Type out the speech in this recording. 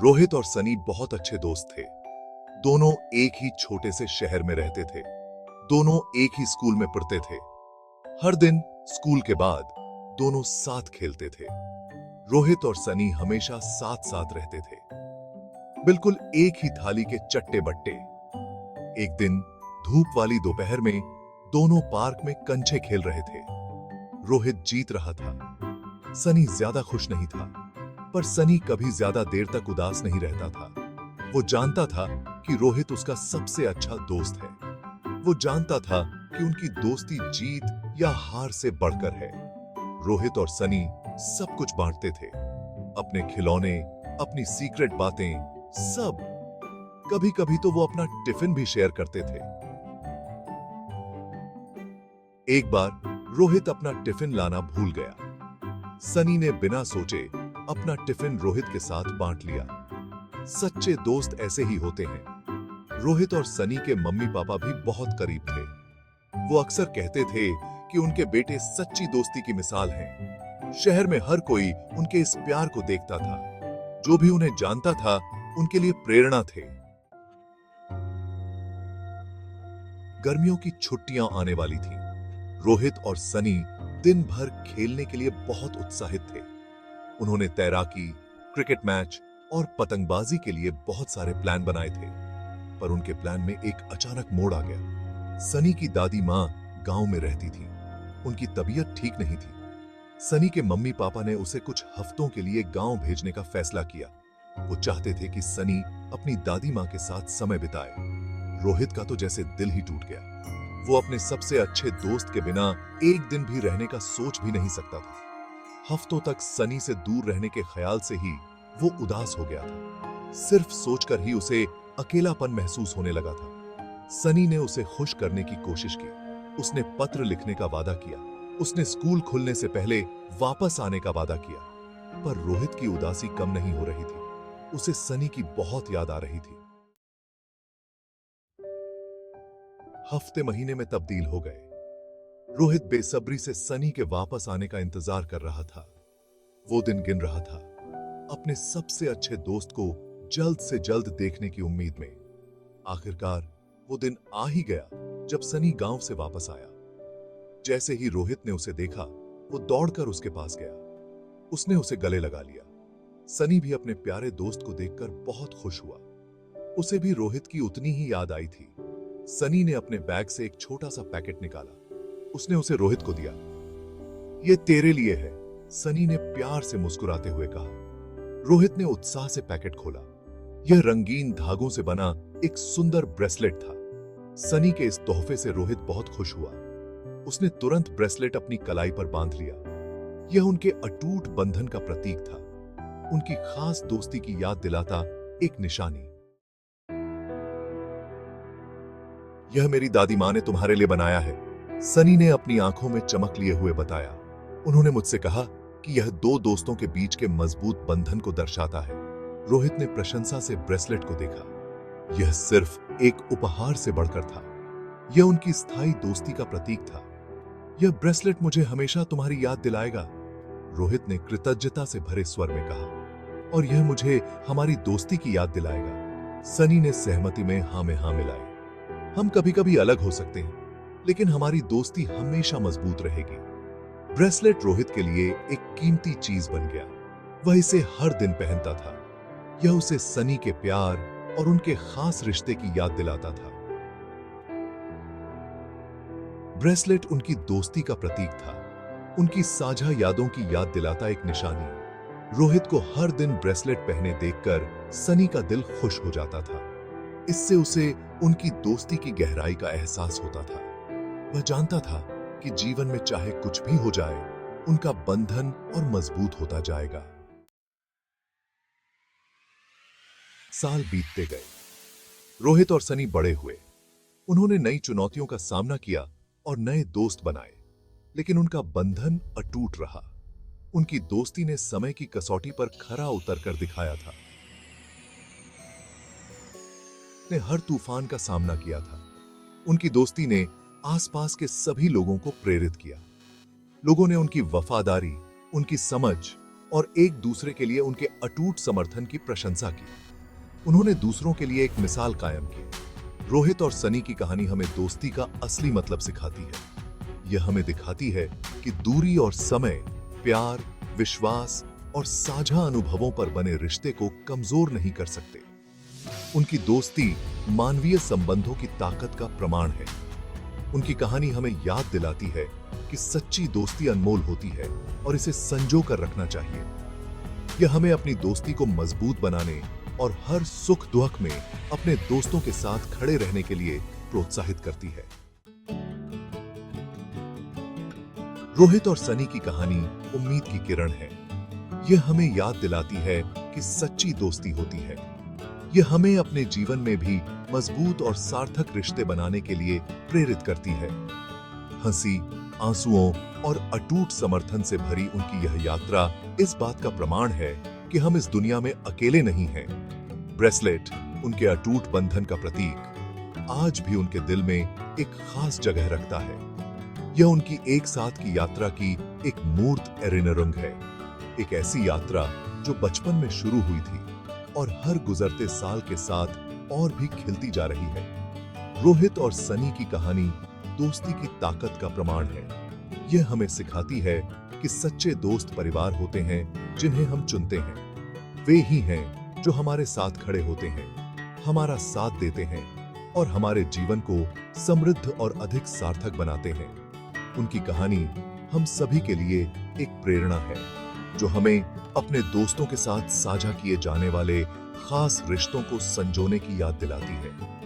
रोहित और सनी बहुत अच्छे दोस्त थे। दोनों एक ही छोटे से शहर में रहते थे। दोनों एक ही स्कूल में पढ़ते थे। हर दिन स्कूल के बाद दोनों साथ खेलते थे। रोहित और सनी हमेशा साथ साथ रहते थे, बिल्कुल एक ही थाली के चट्टे बट्टे। एक दिन धूप वाली दोपहर में दोनों पार्क में कंचे खेल रहे थे। रोहित जीत रहा था, सनी ज्यादा खुश नहीं था। पर सनी कभी ज्यादा देर तक उदास नहीं रहता था। वो जानता था कि रोहित उसका सबसे अच्छा दोस्त है। वो जानता था कि उनकी दोस्ती जीत या हार से बढ़कर है। रोहित और सनी सब कुछ बांटते थे, अपने खिलौने, अपनी सीक्रेट बातें, सब। कभी कभी तो वो अपना टिफिन भी शेयर करते थे। एक बार रोहित अपना टिफिन लाना भूल गया। सनी ने बिना सोचे अपना टिफिन रोहित के साथ बांट लिया। सच्चे दोस्त ऐसे ही होते हैं। रोहित और सनी के मम्मी पापा भी बहुत करीब थे। वो अक्सर कहते थे कि उनके बेटे सच्ची दोस्ती की मिसाल हैं। शहर में हर कोई उनके इस प्यार को देखता था। जो भी उन्हें जानता था उनके लिए प्रेरणा थे। गर्मियों की छुट्टियां आने वाली थीं। रोहित और सनी दिन भर खेलने के लिए बहुत उत्साहित थे। उन्होंने तैराकी, क्रिकेट मैच और पतंगबाजी के लिए बहुत सारे प्लान बनाए थे। पर उनके प्लान में एक अचानक मोड़ आ गया। सनी की दादी मां गांव में रहती थी। उनकी तबीयत ठीक नहीं थी। सनी के मम्मी पापा ने उसे कुछ हफ्तों के लिए गांव भेजने का फैसला किया। वो चाहते थे कि सनी अपनी दादी मां के साथ समय बिताए। रोहित का तो जैसे दिल ही टूट गया। वो अपने सबसे अच्छे दोस्त के बिना एक दिन भी रहने का सोच भी नहीं सकता था। हफ्तों तक सनी से दूर रहने के ख्याल से ही वो उदास हो गया था। सिर्फ सोचकर ही उसे अकेलापन महसूस होने लगा था। सनी ने उसे खुश करने की कोशिश की। उसने पत्र लिखने का वादा किया। उसने स्कूल खुलने से पहले वापस आने का वादा किया। पर रोहित की उदासी कम नहीं हो रही थी। उसे सनी की बहुत याद आ रही थी। हफ्ते महीने में तब्दील हो गए। रोहित बेसब्री से सनी के वापस आने का इंतजार कर रहा था। वो दिन गिन रहा था, अपने सबसे अच्छे दोस्त को जल्द से जल्द देखने की उम्मीद में। आखिरकार वो दिन आ ही गया जब सनी गांव से वापस आया। जैसे ही रोहित ने उसे देखा, वो दौड़कर उसके पास गया। उसने उसे गले लगा लिया। सनी भी अपने प्यारे दोस्त को देखकर बहुत खुश हुआ। उसे भी रोहित की उतनी ही याद आई थी। सनी ने अपने बैग से एक छोटा सा पैकेट निकाला। उसने उसे रोहित को दिया। "ये तेरे लिए है," सनी ने प्यार से मुस्कुराते हुए कहा। रोहित ने उत्साह से पैकेट खोला। यह रंगीन धागों से बना एक सुंदर ब्रेसलेट था। सनी के इस तोहफे से रोहित बहुत खुश हुआ। उसने तुरंत ब्रेसलेट अपनी कलाई पर बांध लिया। यह उनके अटूट बंधन का प्रतीक था, उनकी खास दोस्ती की याद दिलाता एक निशानी। "यह मेरी दादी मां ने तुम्हारे लिए बनाया है," सनी ने अपनी आंखों में चमक लिए हुए बताया। उन्होंने मुझसे कहा कि यह दो दोस्तों के बीच के मजबूत बंधन को दर्शाता है। रोहित ने प्रशंसा से ब्रेसलेट को देखा। यह सिर्फ एक उपहार से बढ़कर था। यह उनकी स्थायी दोस्ती का प्रतीक था। "यह ब्रेसलेट मुझे हमेशा तुम्हारी याद दिलाएगा," रोहित ने कृतज्ञता से भरे स्वर में कहा। "और यह मुझे हमारी दोस्ती की याद दिलाएगा," सनी ने सहमति में हाँ मिलाई। "हम कभी कभी अलग हो सकते हैं, लेकिन हमारी दोस्ती हमेशा मजबूत रहेगी।" ब्रेसलेट रोहित के लिए एक कीमती चीज बन गया। वह इसे हर दिन पहनता था। यह उसे सनी के प्यार और उनके खास रिश्ते की याद दिलाता था। ब्रेसलेट उनकी दोस्ती का प्रतीक था, उनकी साझा यादों की याद दिलाता एक निशानी। रोहित को हर दिन ब्रेसलेट पहने देखकर सनी का दिल खुश हो जाता था। इससे उसे उनकी दोस्ती की गहराई का एहसास होता था। वह जानता था कि जीवन में चाहे कुछ भी हो जाए, उनका बंधन और मजबूत होता जाएगा। साल बीतते गए। रोहित और सनी बड़े हुए। उन्होंने नई चुनौतियों का सामना किया और नए दोस्त बनाए, लेकिन उनका बंधन अटूट रहा। उनकी दोस्ती ने समय की कसौटी पर खरा उतरकर दिखाया था। ने हर तूफान का सामना किया था। उनकी दोस्ती ने आसपास के सभी लोगों को प्रेरित किया। लोगों ने उनकी वफादारी, उनकी समझ और एक दूसरे के लिए उनके अटूट समर्थन की प्रशंसा की। उन्होंने दूसरों के लिए एक मिसाल कायम की। रोहित और सनी की कहानी हमें दोस्ती का असली मतलब सिखाती है। यह हमें दिखाती है कि दूरी और समय प्यार, विश्वास और साझा अनुभवों पर बने रिश्ते को कमजोर नहीं कर सकते। उनकी दोस्ती मानवीय संबंधों की ताकत का प्रमाण है। उनकी कहानी हमें याद दिलाती है कि सच्ची दोस्ती अनमोल होती है और इसे संजो कर रखना चाहिए। यह हमें अपनी दोस्ती को मजबूत बनाने और हर सुख दुख में अपने दोस्तों के साथ खड़े रहने के लिए प्रोत्साहित करती है। रोहित और सनी की कहानी उम्मीद की किरण है। यह हमें याद दिलाती है कि सच्ची दोस्ती होती है। यह हमें अपने जीवन में भी मजबूत और सार्थक रिश्ते बनाने के लिए प्रेरित करती है। हंसी, आंसुओं और अटूट समर्थन से भरी उनकी यह यात्रा इस बात का प्रमाण है कि हम इस दुनिया में अकेले नहीं हैं। ब्रेसलेट, उनके अटूट बंधन का प्रतीक, आज भी उनके दिल में एक खास जगह रखता है। यह उनकी एक साथ की यात्रा की एक मूर्त एरिनरंग है। एक ऐसी यात्रा जो बचपन में शुरू हुई थी और हर गुजरते साल के साथ और भी खिलती जा रही है। रोहित और सनी की कहानी दोस्ती की ताकत का प्रमाण है। यह हमें सिखाती है कि सच्चे दोस्त परिवार होते हैं जिन्हें हम चुनते हैं। वे ही हैं जो हमारे साथ खड़े होते हैं, हमारा साथ देते हैं और हमारे जीवन को समृद्ध और अधिक सार्थक बनाते हैं। उनकी कहानी हम सभी के लिए एक प्रेरणा है, जो हमें अपने दोस्तों के साथ साझा किए जाने वाले खास रिश्तों को संजोने की याद दिलाती है।